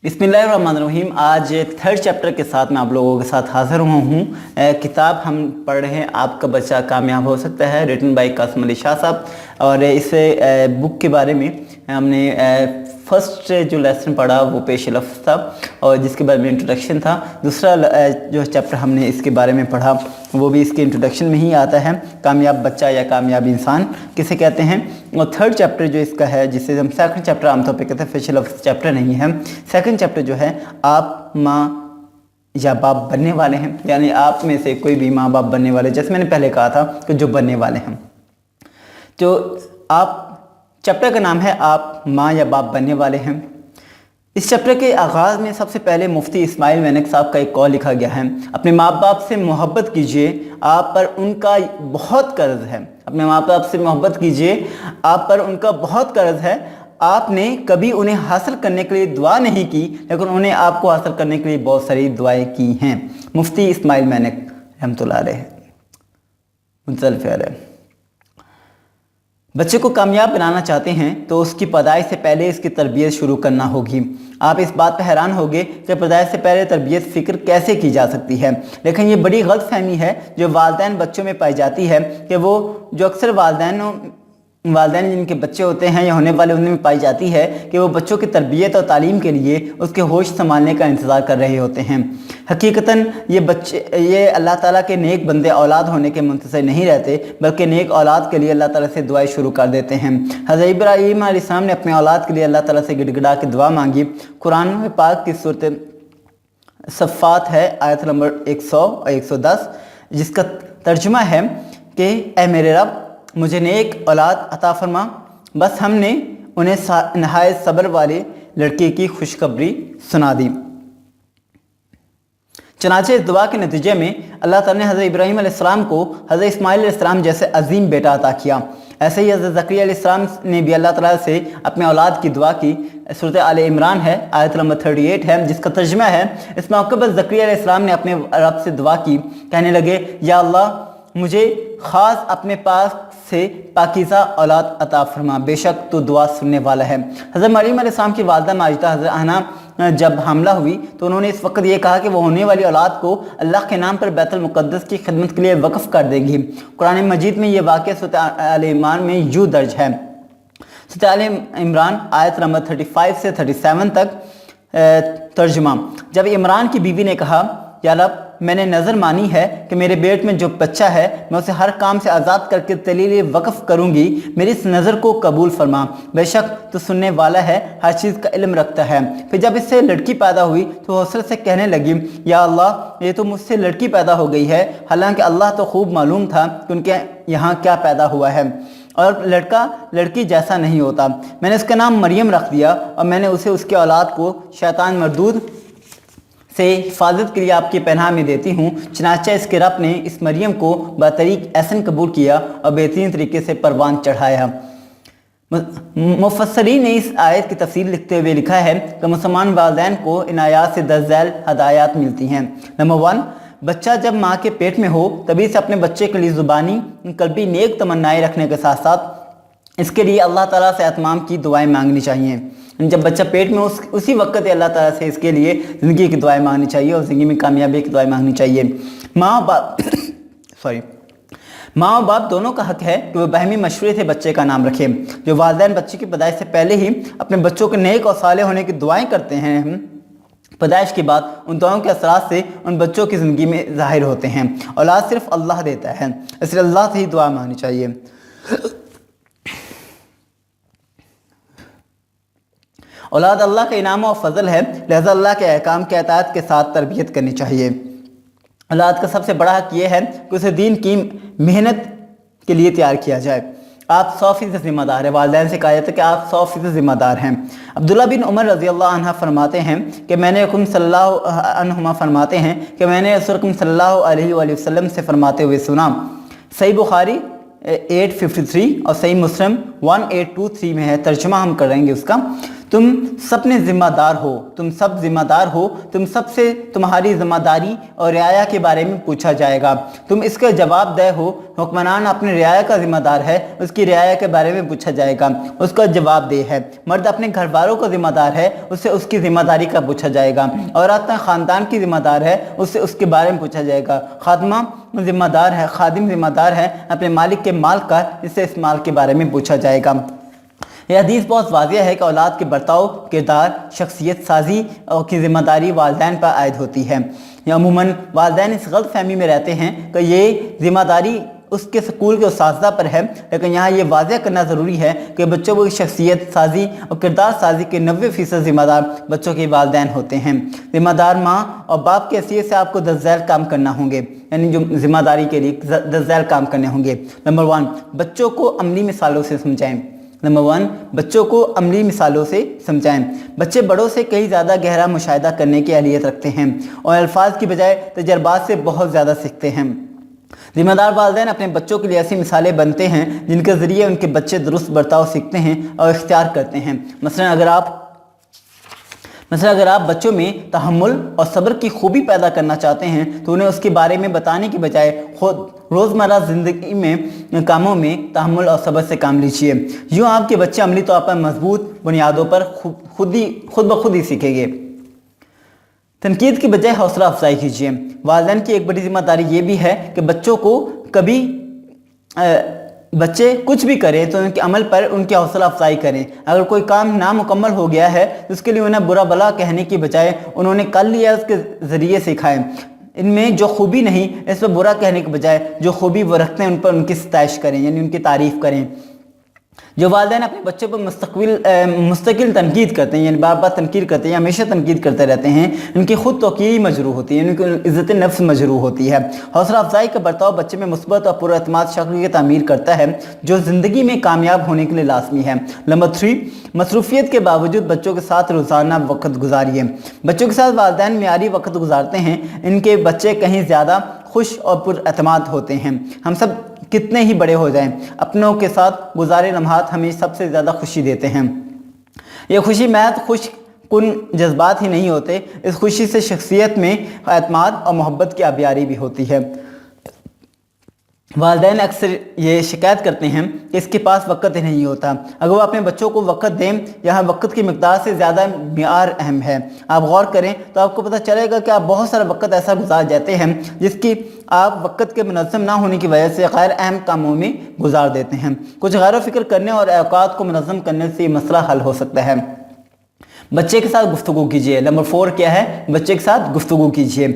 बिस्मिल्लाहिर्रहमानिर्रहीम। आज third chapter के साथ मैं आप लोगों के साथ हाज़िर हुआ हूँ। किताब हम पढ़ रहे हैं आपका बच्चा कामयाब हो सकता है, रिटन बाय कासिम अली शाह साहब। और इस बुक के बारे में हमने फर्स्ट जो लेसन पढ़ा वो पेश लफ्ज़ था और जिसके बारे में इंट्रोडक्शन था। दूसरा जो चैप्टर हमने इसके बारे में पढ़ा वो भी इसके इंट्रोडक्शन में ही आता है, कामयाब बच्चा या कामयाब इंसान किसे कहते हैं। और थर्ड चैप्टर जो इसका है, जिसे हम सेकंड चैप्टर आमतौर पे कहते हैं, पेश लफ्ज़ चैप्टर नहीं है। सेकंड चैप्टर जो है आप माँ या बाप बनने वाले हैं, यानी आप में से कोई भी माँ बाप बनने वाले, जैसे मैंने पहले कहा था कि जो बनने वाले हैं। तो आप चैप्टर का नाम है आप माँ या बाप बनने वाले हैं। इस चैप्टर के आगाज़ में सबसे पहले मुफ्ती इस्माइल मैनक साहब का एक कॉल लिखा गया है, अपने माँ बाप से मोहब्बत कीजिए, आप पर उनका बहुत कर्ज है। अपने माँ बाप से मोहब्बत कीजिए, आप पर उनका बहुत कर्ज है। आपने कभी उन्हें हासिल करने के लिए दुआ नहीं की, लेकिन उन्हें आपको हासिल करने के लिए बहुत सारी दुआएं की हैं। मुफ्ती इस्माइल मैनक रहमतुल्लाह अलैह। बच्चे को कामयाब बनाना चाहते हैं तो उसकी पैदाइश से पहले इसकी तरबियत शुरू करना होगी। आप इस बात पर हैरान होंगे कि पैदाइश से पहले तरबियत फ़िक्र कैसे की जा सकती है, लेकिन ये बड़ी गलत फहमी है जो वालिदैन बच्चों में पाई जाती है कि वो जो अक्सर वालिदैन जिनके बच्चे होते हैं या होने वाले, उनमें पाई जाती है कि वो बच्चों की तरबियत और तालीम के लिए उसके होश संभालने का इंतज़ार कर रहे होते हैं। हकीकतन ये अल्लाह ताला के नेक बंदे औलाद होने के मुंतज़िर नहीं रहते, बल्कि नेक औलाद के लिए अल्लाह ताला से दुआएं शुरू कर देते हैं। हज़रत इब्राहीम अलैहिस्सलाम ने अपने औलाद के लिए अल्लाह ताला से गिड़गिड़ा के दुआ मांगी। कुरान में पाक की सूरत सफ़ात है, आयत नंबर 100 और 110, जिसका तर्जुमा है कि ए मेरे रब, मुझे नेक औलाद अता फरमा। बस हमने उन्हें नहायत सब्र वाले लड़के की खुशखबरी सुना दी। चनाचे इस दुआ के नतीजे में अल्लाह ताला ने हज़रत इब्राहीम अलैहिस्सलाम को हज़रत इस्माइल अलैहिस्सलाम जैसे अजीम बेटा अता किया। ऐसे ही हज़रत ज़करिया अलैहिस्सलाम ने भी अल्लाह ताला से अपने औलाद की दुआ की। सूरत आले इमरान है, आयत नंबर 38 है, जिसका तर्जुमा है, इस मौके पर ज़करिया अलैहिस्सलाम ने अपने रब से दुआ की, कहने लगे, या अल्लाह, मुझे ख़ास अपने पास से पाकीज़ा औलाद अता फरमा, बेशक तो दुआ सुनने वाला है। हज़रत मरीम अलैहिस्सलाम की वालिदा माजिदा हज़रत हन्ना जब हामला हुई तो उन्होंने इस वक्त ये कहा कि वो होने वाली औलाद को अल्लाह के नाम पर बैतुल मुक़द्दस की खिदमत के लिए वक्फ़ कर देंगी। कुरान मजीद में ये वाक़या सूरत आले इमरान में यूँ दर्ज है। सूरत आले इमरान आयत नंबर 35 से 37 तक तर्जुमा। जब इमरान की बीवी ने कहा, या रब, मैंने नज़र मानी है कि मेरे पेट में जो बच्चा है मैं उसे हर काम से आज़ाद करके तेरे लिए वक्फ़ करूँगी, मेरी इस नज़र को कबूल फरमा, बेशक तो सुनने वाला है, हर चीज़ का इल्म रखता है। फिर जब इससे लड़की पैदा हुई तो हौसले से कहने लगी, या अल्लाह, ये तो मुझसे लड़की पैदा हो गई है, हालांकि अल्लाह तो खूब मालूम था कि उनके यहाँ क्या पैदा हुआ है और लड़का लड़की जैसा नहीं होता। मैंने उसका नाम मरियम रख दिया और मैंने उसे उसके औलाद को शैतान मरदूद से हिफाजत के लिए आपकी पनाह में देती हूँ। चनाचा इसके रब ने इस मरियम को बतरीक एहसन कबूल किया और बेहतरीन तरीके से परवान चढ़ाया। मुफस्सरीन ने इस आयत की तफसीर लिखते हुए लिखा है कि मुसलमान वालिदैन को इन आयात से 10 झैल हदायत मिलती हैं। नंबर 1, बच्चा जब माँ के पेट में हो तभी से अपने बच्चे के लिए ज़ुबानी कल्बी नेक तमन्नाएँ रखने के साथ साथ इसके लिए अल्लाह ताला से इत्माम की दुआएं मांगनी चाहिए। जब बच्चा पेट में उसी वक्त अल्लाह ताला से इसके लिए ज़िंदगी की दुआएं मांगनी चाहिए और ज़िंदगी में कामयाबी की दुआएं मांगनी चाहिए। माँ और बाप दोनों का हक है कि वो बहमी मशवरे से बच्चे का नाम रखें। जो वालिदैन बच्चे की पैदाइश से पहले ही अपने बच्चों के नेक और साले होने की दुआएं करते हैं, पैदाइश के बाद उन दुआओं के असरात से उन बच्चों की ज़िंदगी में ज़ाहिर होते हैं। औलाद सिर्फ अल्लाह देता है, इसलिए अल्लाह से ही दुआ मांगनी चाहिए। औलाद अल्लाह का इनाम और फजल है, लिहाजा अल्लाह के अहकाम के अताअत के साथ तरबियत करनी चाहिए। औलाद का सबसे बड़ा हक ये है कि उसे दीन की मेहनत के लिए तैयार किया जाए। आप 100% ज़िम्मेदार हैं। वालिदैन से कहा जाता है कि आप 100% ज़िम्मेदार हैं। अब्दुल्ला बिन उमर रज़ियल्लाहु अन्हु फरमाते हैं कि मैंने रसूल सल्लल्लाहु अलैहि वसल्लम से फरमाते हुए सुना। सही बुखारी 853 और सही मुस्लिम 1823 में है। तर्जुमा हम करेंगे उसका। तुम सबने ज़िम्मेदार हो, तुम सब ज़िम्मेदार हो, तुम सबसे तुम्हारी ज़िम्मेदारी और रियाया के बारे में पूछा जाएगा, तुम इसका जवाबदेह हो। हुक्मरान अपने रियाया का ज़िम्मेदार है, उसकी रियाया के बारे में पूछा जाएगा, उसका जवाबदेह है। मर्द अपने घर वालों का ज़िम्मेदार है, उससे उसकी ज़िम्मेदारी का पूछा जाएगा। औरत ख़ानदान की ज़िम्मेदार है, उससे उसके बारे में पूछा जाएगा। खादिमा ज़िम्मेदार है, खादिम ज़िम्मेदार है अपने मालिक के माल का, इससे इस माल के बारे में पूछा जाएगा। यह हदीस बहुत वाज़िह है कि औलाद के बर्ताव, किरदार, शख्सियत साजी की ज़िम्मेदारी वालिदैन पर आयद होती है। या अमूमन वालिदैन इस गलत फहमी में रहते हैं कि ये ज़िम्मेदारी उसके स्कूल के उस्तादा पर है, लेकिन यहाँ ये वाज़ह करना ज़रूरी है कि बच्चों की शख्सियत साजी और किरदार साजी के 90% ज़िम्मेदार बच्चों के वालिदैन होते हैं। ज़िम्मेदार माँ और बाप की हैसियत से आपको 10 ज़ैल काम करना होंगे, यानी जो ज़िम्मेदारी के लिए 10 ज़ैल काम करने होंगे। नंबर 1, बच्चों को अमली मिसालों से समझाएं। नंबर 1, बच्चों को अमली मिसालों से समझाएं। बच्चे बड़ों से कहीं ज़्यादा गहरा मुशाहिदा करने की अहलियत रखते हैं और अल्फाज की बजाय तजर्बात से बहुत ज़्यादा सीखते हैं। ज़िम्मेदार वालिदैन अपने बच्चों के लिए ऐसी मिसालें बनते हैं जिनके ज़रिए उनके बच्चे दुरुस्त बर्ताव सीखते हैं और इख्तियार करते हैं। मसलन अगर आप बच्चों में तहम्मुल और सब्र की खूबी पैदा करना चाहते हैं तो उन्हें उसके बारे में बताने की बजाय खुद रोज़मर्रा ज़िंदगी में कामों में तहम्मुल और सब्र से काम लीजिए। यूँ आपके बच्चे अमली तौर पर मजबूत बुनियादों पर खुद ब खुद ही सीखेंगे। तनकीद की बजाय हौसला अफजाई कीजिए। वालिदैन की एक बड़ी जिम्मेदारी ये भी है कि बच्चों को कभी बच्चे कुछ भी करें तो उनके अमल पर उनकी हौसला अफजाई करें। अगर कोई काम नामुकम्मल हो गया है तो उसके लिए उन्हें बुरा भला कहने की बजाय उन्होंने कर लिया उसके ज़रिए सिखाएं। इनमें जो खूबी नहीं, इस पर बुरा कहने के बजाय जो खूबी वो रखते हैं उन पर उनकी सताइश करें, यानी उनकी तारीफ़ करें। जो वालिदैन अपने बच्चों पर मुस्तकिल तनकीद करते हैं, यानी बार बार तनकीद करते हैं, हमेशा तनकीद करते रहते हैं, उनकी खुद तौकीरी मजरू होती है, उनकी इज़्ज़त नफ्स मजरू होती है। हौसला अफजाई का बर्ताव बच्चे में मुस्बत और पुरअतमाद शक्ल की तामीर करता है जो ज़िंदगी में कामयाब होने के लिए लाजमी है। नंबर 3, मसरूफियत के बावजूद बच्चों के साथ रोज़ाना वक्त गुजारिए। बच्चों के साथ वालिदैन मियारी वक्त गुजारते हैं, इनके बच्चे कहीं ज़्यादा खुश और पुरअतमाद होते हैं। हम सब कितने ही बड़े हो जाएं, अपनों के साथ गुजारे लम्हात हमें सबसे ज़्यादा खुशी देते हैं। ये खुशी महज खुश कुन जज्बात ही नहीं होते, इस खुशी से शख्सियत में एतमाद और मोहब्बत की आबियारी भी होती है। वालिदैन अक्सर ये शिकायत करते हैं कि इसके पास वक्त ही नहीं होता। अगर वो अपने बच्चों को वक्त दें, यहाँ वक्त की मिकदार से ज़्यादा मियार अहम है। आप गौर करें तो आपको पता चलेगा कि आप बहुत सारा वक्त ऐसा गुजार जाते हैं जिसकी आप वक्त के मुनज़्ज़म ना होने की वजह से गैर अहम कामों में गुजार देते हैं। कुछ गैर फ़िक्र करने और औकात को मुनज़्ज़म करने से ये मसला हल हो सकता है। बच्चे के साथ गुफ्तगू कीजिए। नंबर 4 क्या है? बच्चे के साथ गुफ्तगू कीजिए।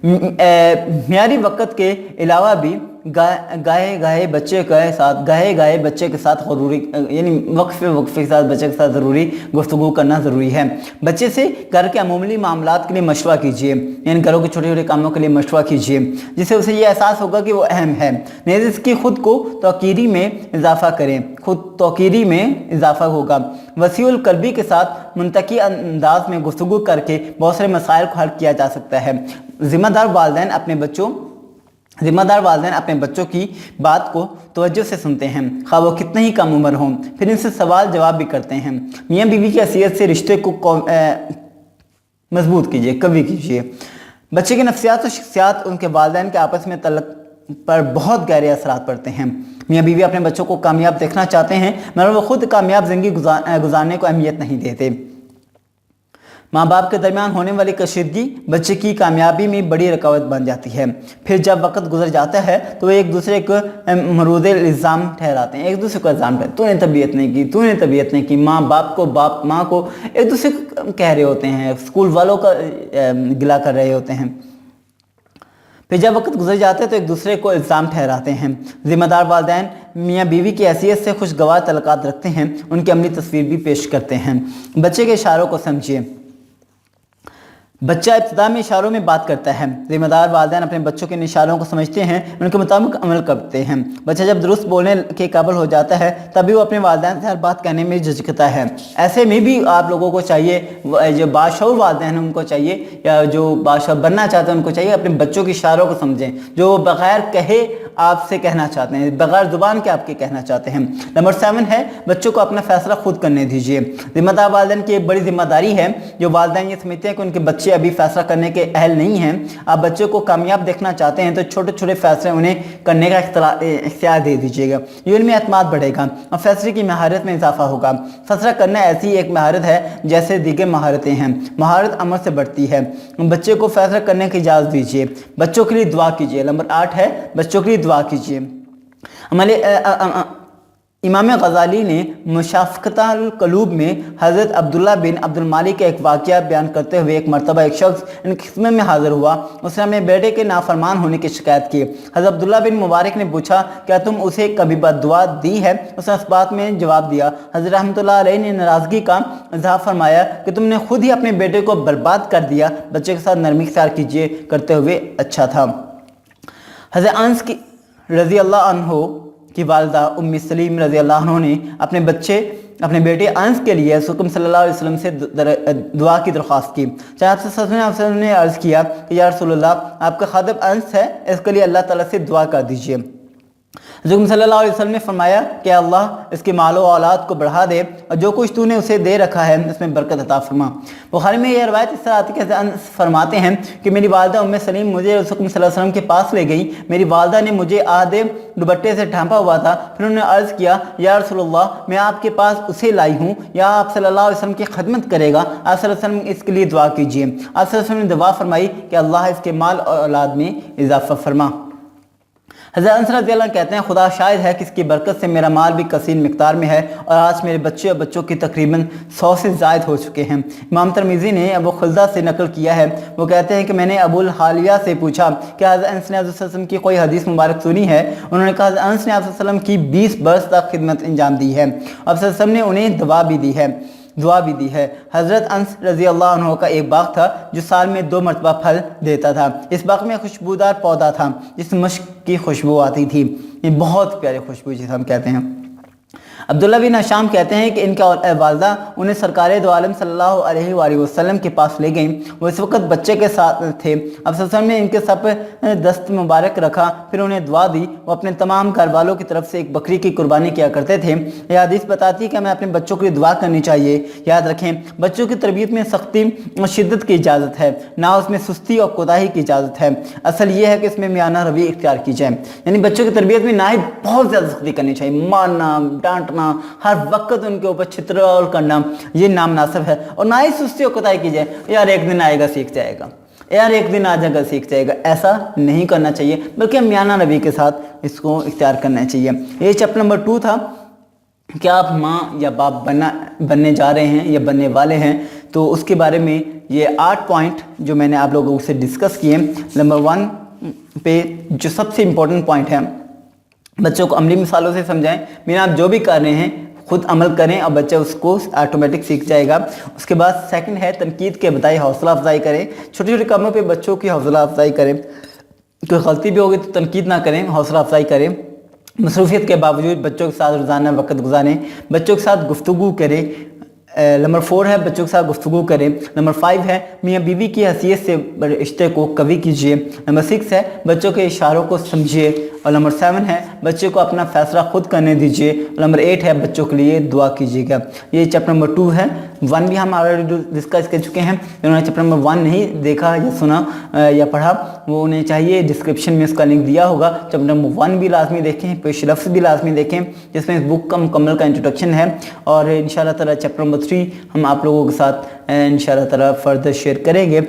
मियारी वक्त के अलावा भी गाए बच्चे के साथ ज़रूरी, यानी वक्फे के साथ बच्चे के साथ ज़रूरी गुफ्तगू करना ज़रूरी है। बच्चे से घर के अमूमली मामलात के लिए मशवरा कीजिए, यानी घरों के छोटे छोटे कामों के लिए मशवरा कीजिए, जिससे उसे ये एहसास होगा कि वो अहम है। नहीं इसकी खुद को तौकीरी में इजाफा करें, खुद तौकीरी में इजाफा होगा। वसीउल कल्बी के साथ मुंतकी अंदाज में गुफ्तगू करके बहुत सारे मसाइल को हल किया जा सकता है। ज़िम्मेदार वालिदैन अपने बच्चों की बात को तवज्जो से सुनते हैं, खा वो कितने ही कम उम्र हों, फिर इनसे सवाल जवाब भी करते हैं। मियाँ बीवी की हैसियत से रिश्ते को मजबूत कीजिए, कवी कीजिए। बच्चे की नफ्सियात और शख्सियात उनके वालिदैन के आपस में तल्लुक़ पर बहुत गहरे असरात पड़ते हैं। मियाँ बीवी अपने बच्चों को कामयाब देखना चाहते हैं मगर वो खुद कामयाब ज़िंदगी गुजारने को अहमियत नहीं देते। माँ बाप के दरमियान होने वाली कशीदगी बच्चे की कामयाबी में बड़ी रुकावट बन जाती है। फिर जब वक्त गुजर जाता है तो एक दूसरे को मरूद इल्ज़ाम ठहराते हैं, एक दूसरे को इल्ज़ाम ठहराते, तूने तबीयत नहीं की। माँ को एक दूसरे को कह रहे होते हैं, स्कूल वालों का गिला कर रहे होते हैं। फिर जब वक्त गुजर जाता है तो एक दूसरे को इल्ज़ाम ठहराते हैं। ज़िम्मेदार वालिदैन मियाँ बीवी की हैसियत से खुशगवार तल्लुक़ात रखते हैं, उनकी अमली तस्वीर भी पेश करते हैं। बच्चे के इशारों को समझिए। बच्चा इब्तिदा में इशारों में बात करता है। जिम्मेदार वालिदैन अपने बच्चों के इन इशारों को समझते हैं, उनके मुताबिक अमल करते हैं। बच्चा जब दुरुस्त बोलने के काबिल हो जाता है तभी वो अपने वालिदैन से हर बात कहने में झिझकता है। ऐसे में भी आप लोगों को चाहिए, जो बाशऊर वालिदैन हैं उनको चाहिए, या जो बाशऊर बनना चाहते हैं उनको चाहिए अपने बच्चों के इशारों को समझें, जो बगैर कहे आपसे कहना चाहते हैं, बगैर ज़ुबान के आपके कहना चाहते हैं। नंबर 7 है बच्चों को अपना फैसला खुद करने दीजिए। जिम्मेदार वालिदैन की एक बड़ी जिम्मेदारी है। जो वालिदैन ये समझते हैं कि उनके बच्चे अभी फैसला करने के अहल नहीं हैं, आप बच्चों को कामयाब देखना चाहते हैं तो छोटे छोटे फैसले उन्हें करने का इख्तियार दे दीजिएगा। ये उनमें एतमाद बढ़ेगा और फैसले की महारत में इजाफा होगा। फैसला करना ऐसी एक महारत है जैसे दीगर महारतें हैं, महारत अमल से बढ़ती है। बच्चे को फैसला करने की इजाज़त दीजिए। बच्चों के लिए दुआ कीजिए। नंबर 8 है बच्चों के लिए दुआ कीजिए। हमारे इमाम गज़ाली ने मुशाफ़क़तुल क़ुलूब में हज़रत अब्दुल्ला बिन अब्दुल मालिक का एक वाक़या बयान करते हुए, एक मरतबा एक शख्स इन खिदमत में हाज़िर हुआ। उसने अपने बेटे के नाफरमान होने की शिकायत की। हज़रत अब्दुल्ला बिन मुबारक ने पूछा, क्या तुम उसे कभी बद्दुआ दी है? उसने इस बात में जवाब दिया। हज़रत रहमतुल्लाह अलैह ने नाराज़गी का इज़हार फरमाया कि तुमने खुद ही अपने बेटे को बर्बाद कर दिया। बच्चे के साथ नरमी इख्तियार कीजिए करते हुए अच्छा था। हज़रत अनस की रज़ी अल्लाह अन्हो की वालिदा उम्मी सलीम रज़ी अल्लाह अन्हा ने अपने बेटे अंस के लिए हुक्म सल्लल्लाहु अलैहि वसल्लम से दुआ की दरख्वास्त की। चाहे आपसे ने अर्ज़ किया कि या रसूलल्लाह, आपका खादिम अंस है, इसके लिए अल्लाह ताला से दुआ कर दीजिए। हुज़ूर सल्लल्लाहु अलैहि वसल्लम ने फरमाया कि अल्लाह इसके मालो औलाद को बढ़ा दे और जो कुछ तूने उसे दे रखा है इसमें बरकत अता फरमा। बुखारी में यह रवायत इस तरह आती है कि अनस फरमाते हैं कि मेरी वालिदा उम्मे सलीम मुझे हुज़ूर सल्लल्लाहु अलैहि वसल्लम के पास ले गई। मेरी वालिदा ने मुझे आधे दुपट्टे से ढांपा हुआ था। फिर उन्होंने अर्ज़ किया, या रसूलल्लाह, मैं आपके पास उसे लाई हूँ, या आप सल्लल्लाहु अलैहि वसल्लम की खिदमत करेगा? आप सल्लल्लाहु अलैहि वसल्लम इसके लिए दुआ कीजिए। आप सल्लल्लाहु अलैहि वसल्लम ने दुआ फरमाई कि अल्लाह इसके माल और औलाद में इजाफ़ा फरमा। हज़रत अनस रज़ियल्लाहु कहते हैं, खुदा शाहिद है कि इसकी बरकत से मेरा माल भी कसीर मिक़दार में है और आज मेरे बच्चे और बच्चों की तकरीबन 100 से ज़ायद हो चुके हैं। इमाम तिरमिज़ी ने अबू खुल्दा से नकल किया है, वो कहते हैं कि मैंने अबुल हालिया से पूछा कि हज़रत अनस ने हज़रत वसल्लम की कोई हदीस मुबारक सुनी है? उन्होंने कहा हज़रत अनस ने हज़रत वसल्लम की 20 बरस तक खिदमत अंजाम दी है। अब वसल्लम ने उन्हें दुआ भी दी है। हज़रत अनस रज़ी अल्लाह अन्हु का एक बाग था जो साल में 2 मरतबा फल देता था। इस बाग में खुशबूदार पौधा था जिसमें मश्क की खुशबू आती थी। ये बहुत प्यारी खुशबू जिसे हम कहते हैं। अब्दुल्ला बिन हशाम कहते हैं कि इनका वालिदा उन्हें सरकार दो आलम सल्लल्लाहु अलैहि वसल्लम के पास ले गई। वो इस वक्त बच्चे के साथ थे। अब सल्लल्लाहु ने इनके सर पर दस्त मुबारक रखा, फिर उन्हें दुआ दी। वो अपने तमाम घर वालों की तरफ से एक बकरी की कुर्बानी किया करते थे। यह हदीस बताती है कि हमें अपने बच्चों के लिए दुआ करनी चाहिए। याद रखें, बच्चों की तरबियत में सख्ती और शिद्दत की इजाज़त है, ना उसमें सुस्ती और कोताही की इजाज़त है। असल ये है कि इसमें मियाना रवि इख्तियार की जाए, यानी बच्चों की तरबियत में ना ही बहुत ज़्यादा सख्ती करनी चाहिए, मारना, डांटना, हर वक्त उनके ऊपर छित्रौल करना, ये नामनासिब है। और ना ही सुस्ती और कोताही की जाए, यार एक दिन आएगा सीख जाएगा, यार एक दिन आ जाएगा सीख जाएगा, ऐसा नहीं करना चाहिए, बल्कि मियाना रवि के साथ इसको इख्तियार करना चाहिए। ये चैप्टर नंबर 2 था। क्या आप माँ या बाप बनने जा रहे हैं या बनने वाले हैं, तो उसके बारे में ये 8 पॉइंट जो मैंने आप लोगों से डिस्कस किए। नंबर 1 पे जो सबसे इम्पोर्टेंट पॉइंट है, बच्चों को अमली मिसालों से समझाएं। बिना आप जो भी कर रहे हैं खुद अमल करें और बच्चा उसको ऑटोमेटिक सीख जाएगा। उसके बाद सेकंड है तनकीद के बजाय हौसला अफजाई करें। छोटे छोटे कामों पे बच्चों की हौसला अफजाई करें। कोई गलती भी होगी तो तनकीद ना करें, हौसला अफजाई करें। मसरूफियत के बावजूद बच्चों के साथ रोज़ाना वक्त गुजारें, बच्चों के साथ गुफ्तगू करें। नंबर 4 है बच्चों के साथ गुफ्तगू करें। नंबर 5 है मियाँ बीवी की हैसियत से रिश्ते को कवी कीजिए। नंबर 6 है बच्चों के इशारों को समझिए। और नंबर 7 है बच्चे को अपना फैसला खुद करने दीजिए। और नंबर 8 है बच्चों के लिए दुआ कीजिएगा। ये चैप्टर नंबर 2 है। 1 भी हम ऑलरेडी डिस्कस कर चुके हैं। जिन्होंने चैप्टर नंबर 1 नहीं देखा या सुना या पढ़ा, वो उन्हें चाहिए डिस्क्रिप्शन में उसका लिंक दिया होगा। चैप्टर नंबर 1 भी लाजमी देखें, पेश लफ्ज़ भी लाजमी देखें, जिसमें इस बुक का मुकम्मल का इंट्रोडक्शन है। और इंशाअल्लाह ताला चैप्टर नंबर 3 हम आप लोगों के साथ इंशाअल्लाह ताला फर्दर शेयर करेंगे।